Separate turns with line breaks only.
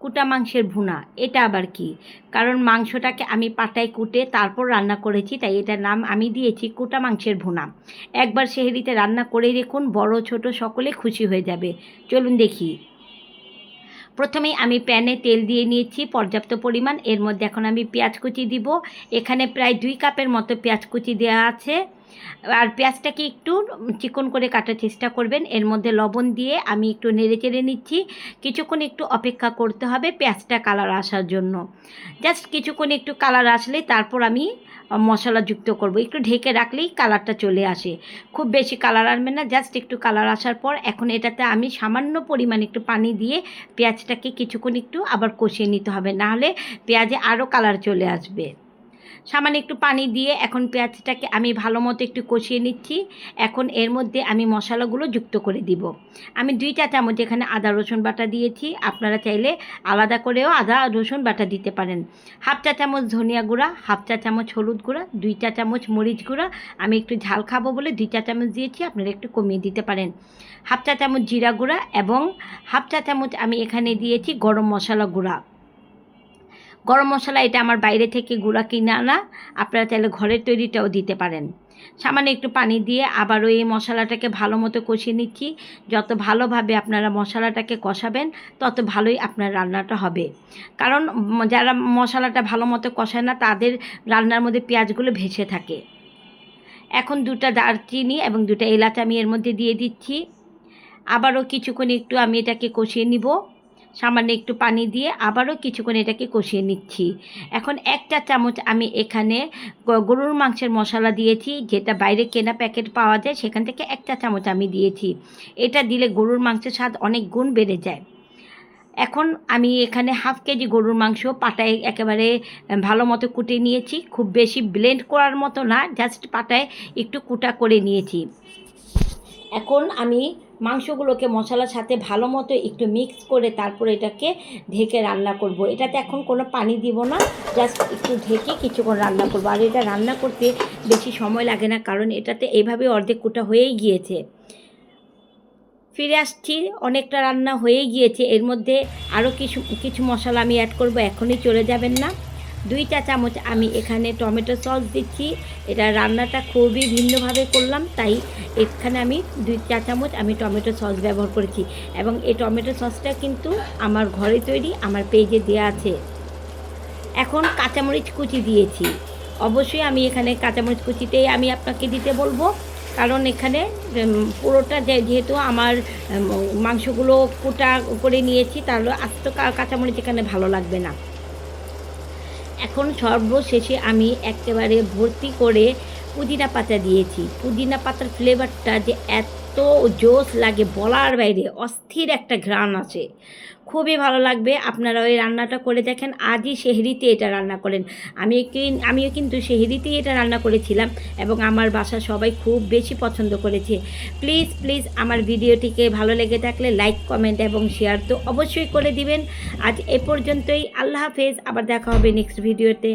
কুটা মাংসের ভুনা। এটা আবার কি? কারণ মাংসটাকে আমি পাটায় কুটে তারপর রান্না করেছি, তাই এটার নাম আমি দিয়েছি কুটা মাংসের ভুনা। একবার সেহরিতে রান্না করে দেখুন, বড় ছোট সকলে খুশি হয়ে যাবে। চলুন দেখি। প্রথমেই আমি প্যানে তেল দিয়ে নিয়েছি পর্যাপ্ত পরিমাণ। এর মধ্যে এখন আমি পেঁয়াজ কুচি দিব। এখানে প্রায় 2 কাপের মতো পেঁয়াজ কুচি দেওয়া আছে। আর পেঁয়াজটাকে একটু চিকন করে কাটার চেষ্টা করবেন। এর মধ্যে লবণ দিয়ে আমি একটু নেড়ে চেড়ে নিচ্ছি। কিছুক্ষণ একটু অপেক্ষা করতে হবে পেঁয়াজটা কালার আসার জন্য। জাস্ট কিছুক্ষণ একটু কালার আসলে তারপর আমি মশলা যুক্ত করব। একটু ঢেকে রাখলেই কালারটা চলে আসে। খুব বেশি কালার আসবে না, জাস্ট একটু কালার আসার পর এখন এটাতে আমি সামান্য পরিমাণ একটু পানি দিয়ে পেঁয়াজটাকে কিছুক্ষণ একটু আবার কষিয়ে নিতে হবে, নাহলে পেঁয়াজে আরও কালার চলে আসবে। সামান্য একটু পানি দিয়ে এখন পেঁয়াজটাকে আমি ভালো মতো একটু কষিয়ে নিচ্ছি। এখন এর মধ্যে আমি মশলাগুলো যুক্ত করে দিব। আমি 2 চা চামচ এখানে আদা রসুন বাটা দিয়েছি। আপনারা চাইলে আলাদা করেও আদা রসুন বাটা দিতে পারেন। 1/2 চা চামচ ধনিয়া গুঁড়া, 1/2 চা চামচ হলুদ গুঁড়া, 2 চা চামচ মরিচ গুঁড়া। আমি একটু ঝাল খাবো বলে 2 চা চামচ দিয়েছি, আপনারা একটু কমিয়ে দিতে পারেন। 1/2 চা চামচ জিরা গুঁড়া এবং 1/2 চা চামচ আমি এখানে দিয়েছি গরম মশলা গুঁড়া। গরম মশলা এটা আমার বাইরে থেকে গুঁড়া কিনে আনা, আপনারা চাইলে ঘরের তৈরিটাও দিতে পারেন। সামান্য একটু পানি দিয়ে আবারও এই মশলাটাকে ভালো মতো কষিয়ে নিচ্ছি। যত ভালোভাবে আপনারা মশলাটাকে কষাবেন তত ভালোই আপনার রান্নাটা হবে। কারণ যারা মশলাটা ভালো মতো কষায় না তাদের রান্নার মধ্যে পেঁয়াজগুলো ভেসে থাকে। এখন 2টা দারচিনি এবং 2টা এলাচ আমি এর মধ্যে দিয়ে দিচ্ছি। আবারও কিছুক্ষণ একটু আমি এটাকে কষিয়ে নিব। সামান্য একটু পানি দিয়ে আবারও কিছুক্ষণ এটাকে কষিয়ে নিচ্ছি। এখন 1 চা চামচ আমি এখানে গরুর মাংসের মশলা দিয়েছি, যেটা বাইরে কেনা প্যাকেট পাওয়া যায়, সেখান থেকে 1 চা চামচ আমি দিয়েছি। এটা দিলে গরুর মাংসের স্বাদ অনেক গুণ বেড়ে যায়। এখন আমি এখানে 1/2 কেজি গরুর মাংস পাটায় একেবারে ভালো মতো কুটে নিয়েছি। খুব বেশি ব্লেন্ড করার মতো না, জাস্ট পাটায় একটু কুটা করে নিয়েছি। এখন আমি মাংসগুলোকে মশলার সাথে ভালো মতো একটু মিক্স করে তারপর এটাকে ঢেকে রান্না করব। এটাতে এখন কোনো পানি দিব না, জাস্ট একটু ঢেকে কিছুক্ষণ রান্না করব। আর এটা রান্না করতে বেশি সময় লাগে না, কারণ এটাতে এইভাবে অর্ধেক কুটা হয়েই গিয়েছে। ফিরে আসছি, অনেকটা রান্না হয়েই গিয়েছে। এর মধ্যে আরও কিছু মশলা আমি অ্যাড করব, এখনই চলে যাবেন না। 2 চা চামচ আমি এখানে টমেটো সস দিচ্ছি। এটা রান্নাটা খুবই ভিন্নভাবে করলাম, তাই এখানে আমি 2 চা চামচ আমি টমেটো সস ব্যবহার করেছি। এবং এই টমেটো সসটা কিন্তু আমার ঘরে তৈরি, আমার পেজে দেওয়া আছে। এখন কাঁচামরিচ কুচি দিয়েছি। অবশ্যই আমি এখানে কাঁচামরিচ কুচিতেই আমি আপনাকে দিতে বলবো, কারণ এখানে পুরোটা যেহেতু আমার মাংসগুলো কোটা করে নিয়েছি, তাহলে আস্ত কাঁচামরিচ এখানে ভালো লাগবে না। এখন সর্বশেষে আমি একেবারে ভর্তি করে পুদিনা পাতা দিয়েছি। পুদিনা পাতার ফ্লেভারটা যে এত জোস লাগে বলার বাইরে, অস্থির একটা ঘ্রাণ আছে, খুবই ভালো লাগবে। আপনারা ওই রান্নাটা করে দেখেন, আজই সেহরিতে এটা রান্না করেন। আমিও কিন্তু সেহরিতেই এটা রান্না করেছিলাম এবং আমার বাসা সবাই খুব বেশি পছন্দ করেছে। প্লিজ প্লিজ আমার ভিডিওটিকে ভালো লেগে থাকলে লাইক কমেন্ট এবং শেয়ার তো অবশ্যই করে দিবেন। আজ এ পর্যন্তই, আল্লাহ হাফেজ, আবার দেখা হবে নেক্সট ভিডিওতে।